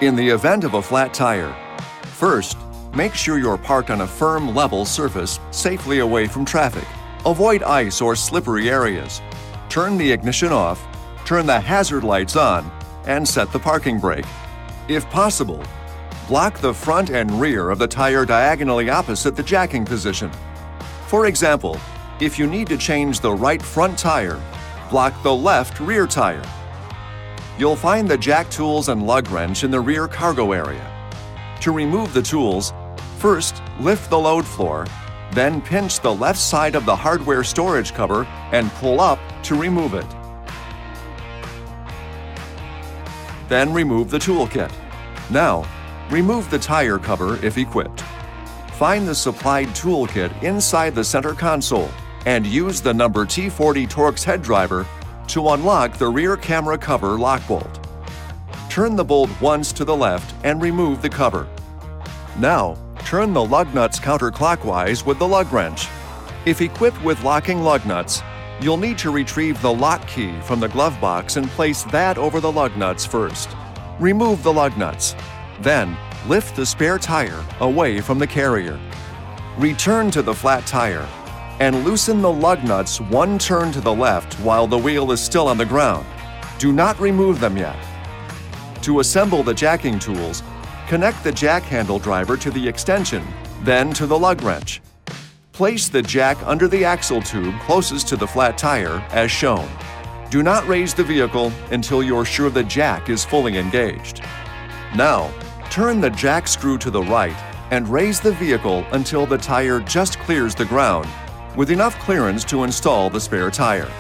In the event of a flat tire, first, make sure you're parked on a firm, level surface safely away from traffic. Avoid ice or slippery areas. Turn the ignition off, turn the hazard lights on, and set the parking brake. If possible, block the front and rear of the tire diagonally opposite the jacking position. For example, if you need to change the right front tire, block the left rear tire. You'll find the jack tools and lug wrench in the rear cargo area. To remove the tools, first lift the load floor, then pinch the left side of the hardware storage cover and pull up to remove it. Then remove the toolkit. Now, remove the tire cover if equipped. Find the supplied toolkit inside the center console and use the number T40 Torx head driver to unlock the rear camera cover lock bolt. Turn the bolt once to the left and remove the cover. Now, turn the lug nuts counterclockwise with the lug wrench. If equipped with locking lug nuts, you'll need to retrieve the lock key from the glove box and place that over the lug nuts first. Remove the lug nuts. Then, lift the spare tire away from the carrier. Return to the flat tire and loosen the lug nuts one turn to the left while the wheel is still on the ground. Do not remove them yet. To assemble the jacking tools, connect the jack handle driver to the extension, then to the lug wrench. Place the jack under the axle tube closest to the flat tire as shown. Do not raise the vehicle until you're sure the jack is fully engaged. Now, turn the jack screw to the right and raise the vehicle until the tire just clears the ground, with enough clearance to install the spare tire.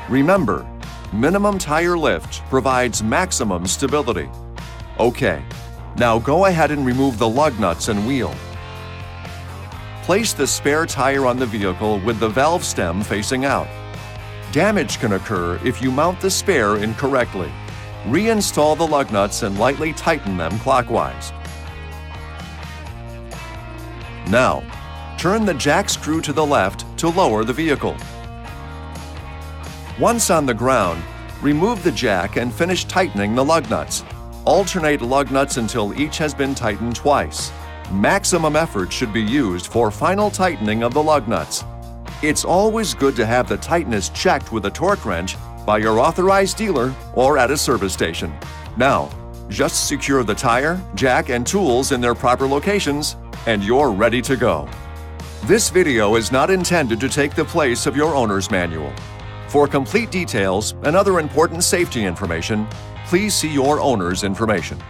Remember, minimum tire lift provides maximum stability. Okay, now go ahead and remove the lug nuts and wheel. Place the spare tire on the vehicle with the valve stem facing out. Damage can occur if you mount the spare incorrectly. Reinstall the lug nuts and lightly tighten them clockwise. Now, turn the jack screw to the left to lower the vehicle. Once on the ground, remove the jack and finish tightening the lug nuts. Alternate lug nuts until each has been tightened twice. Maximum effort should be used for final tightening of the lug nuts. It's always good to have the tightness checked with a torque wrench by your authorized dealer or at a service station. Now, just secure the tire, jack, and tools in their proper locations, and you're ready to go. This video is not intended to take the place of your owner's manual. For complete details and other important safety information, please see your owner's information.